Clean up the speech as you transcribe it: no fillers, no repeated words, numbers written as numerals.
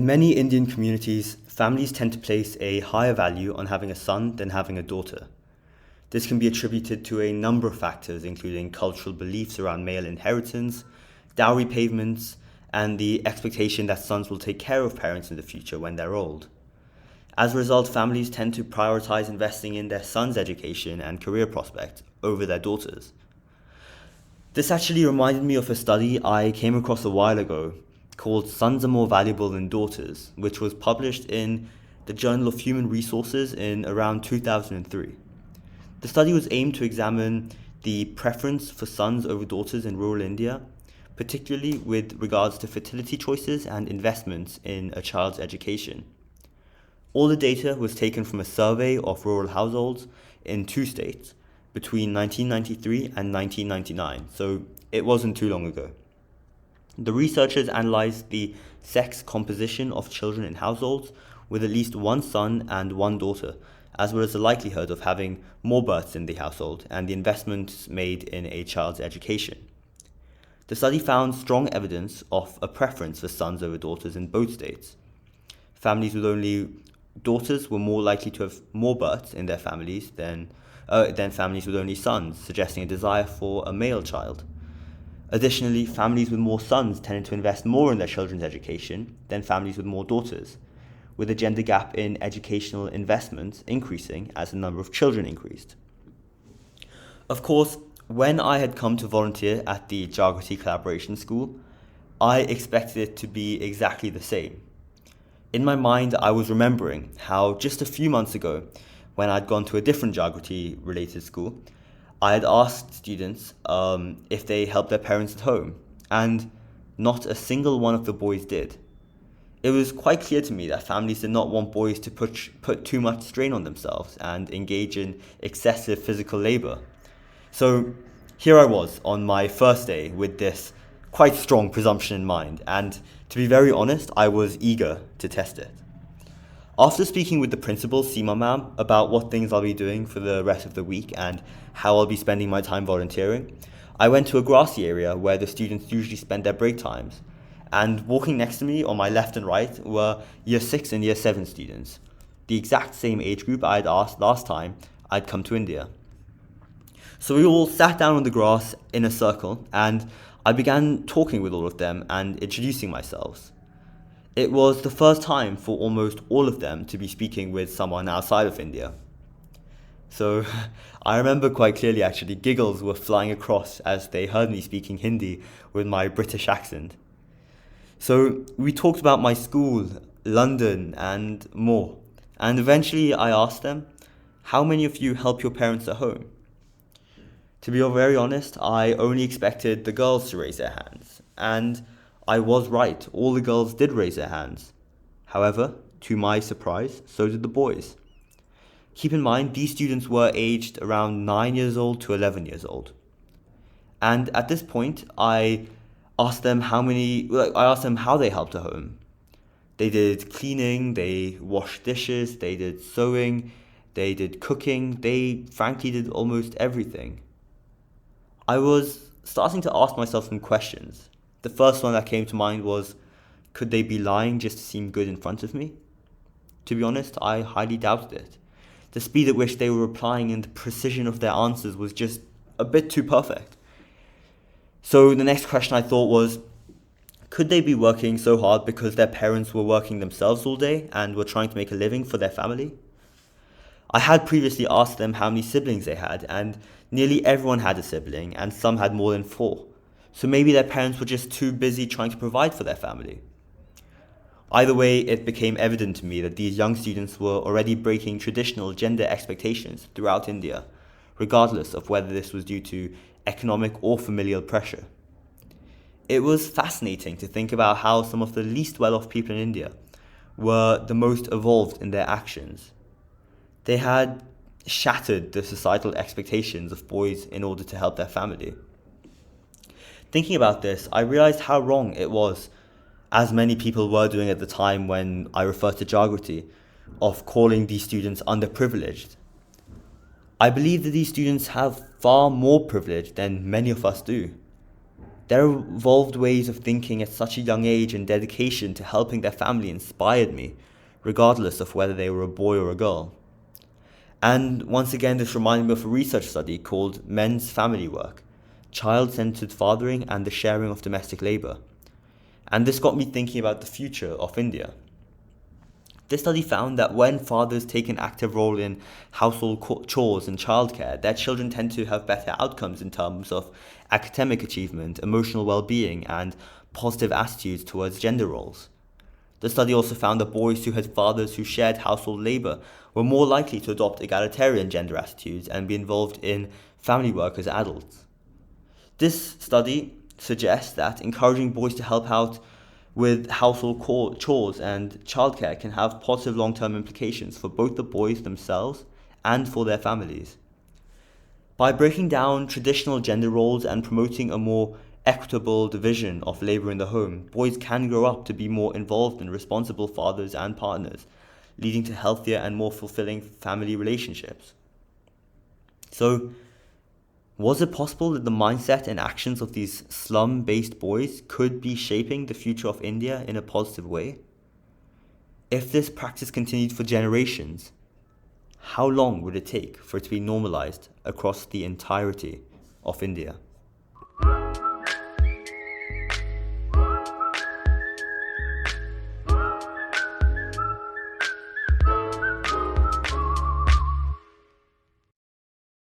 In many Indian communities, families tend to place a higher value on having a son than having a daughter. This can be attributed to a number of factors, including cultural beliefs around male inheritance, dowry payments, and the expectation that sons will take care of parents in the future when they're old. As a result, families tend to prioritize investing in their sons' education and career prospects over their daughters. This actually reminded me of a study I came across a while ago called Sons Are More Valuable Than Daughters, which was published in the Journal of Human Resources in around 2003. The study was aimed to examine the preference for sons over daughters in rural India, particularly with regards to fertility choices and investments in a child's education. All the data was taken from a survey of rural households in 2 states between 1993 and 1999, so it wasn't too long ago. The researchers analyzed the sex composition of children in households with at least one son and one daughter, as well as the likelihood of having more births in the household and the investments made in a child's education. The study found strong evidence of a preference for sons over daughters in both states. Families with only daughters were more likely to have more births in their families than families with only sons, suggesting a desire for a male child. Additionally, families with more sons tended to invest more in their children's education than families with more daughters, with the gender gap in educational investments increasing as the number of children increased. Of course, when I had come to volunteer at the Jagrati Collaboration School, I expected it to be exactly the same. In my mind, I was remembering how just a few months ago, when I'd gone to a different Jagrati-related school, I had asked students if they helped their parents at home, and not a single one of the boys did. It was quite clear to me that families did not want boys to put too much strain on themselves and engage in excessive physical labor. So here I was on my first day with this quite strong presumption in mind, and to be very honest, I was eager to test it. After speaking with the principal, Seema ma'am, about what things I'll be doing for the rest of the week and how I'll be spending my time volunteering, I went to a grassy area where the students usually spend their break times. And walking next to me on my left and right were Year 6 and Year 7 students, the exact same age group I had asked last time I'd come to India. So we all sat down on the grass in a circle, and I began talking with all of them and introducing myself. It was the first time for almost all of them to be speaking with someone outside of India. So I remember quite clearly actually, giggles were flying across as they heard me speaking Hindi with my British accent. So we talked about my school, London, and more. And eventually I asked them, how many of you help your parents at home? To be very honest, I only expected the girls to raise their hands. And I was right, all the girls did raise their hands. However, to my surprise, so did the boys. Keep in mind, these students were aged around 9 years old to 11 years old. And at this point, I asked them how they helped at home. They did cleaning, they washed dishes, they did sewing, they did cooking, they frankly did almost everything. I was starting to ask myself some questions. The first one that came to mind was, could they be lying just to seem good in front of me? To be honest, I highly doubted it. The speed at which they were replying and the precision of their answers was just a bit too perfect. So the next question I thought was, could they be working so hard because their parents were working themselves all day and were trying to make a living for their family? I had previously asked them how many siblings they had, and nearly everyone had a sibling, and some had more than 4. So maybe their parents were just too busy trying to provide for their family. Either way, it became evident to me that these young students were already breaking traditional gender expectations throughout India, regardless of whether this was due to economic or familial pressure. It was fascinating to think about how some of the least well-off people in India were the most evolved in their actions. They had shattered the societal expectations of boys in order to help their family. Thinking about this, I realized how wrong it was, as many people were doing at the time when I referred to Jagrati, of calling these students underprivileged. I believe that these students have far more privilege than many of us do. Their evolved ways of thinking at such a young age and dedication to helping their family inspired me, regardless of whether they were a boy or a girl. And once again, this reminded me of a research study called Men's Family Work, Child-Centered Fathering and the Sharing of Domestic Labour. And this got me thinking about the future of India. This study found that when fathers take an active role in household chores and childcare, their children tend to have better outcomes in terms of academic achievement, emotional well-being, and positive attitudes towards gender roles. The study also found that boys who had fathers who shared household labour were more likely to adopt egalitarian gender attitudes and be involved in family work as adults. This study suggests that encouraging boys to help out with household chores and childcare can have positive long-term implications for both the boys themselves and for their families. By breaking down traditional gender roles and promoting a more equitable division of labour in the home, boys can grow up to be more involved and responsible fathers and partners, leading to healthier and more fulfilling family relationships. So, was it possible that the mindset and actions of these slum-based boys could be shaping the future of India in a positive way? If this practice continued for generations, how long would it take for it to be normalized across the entirety of India?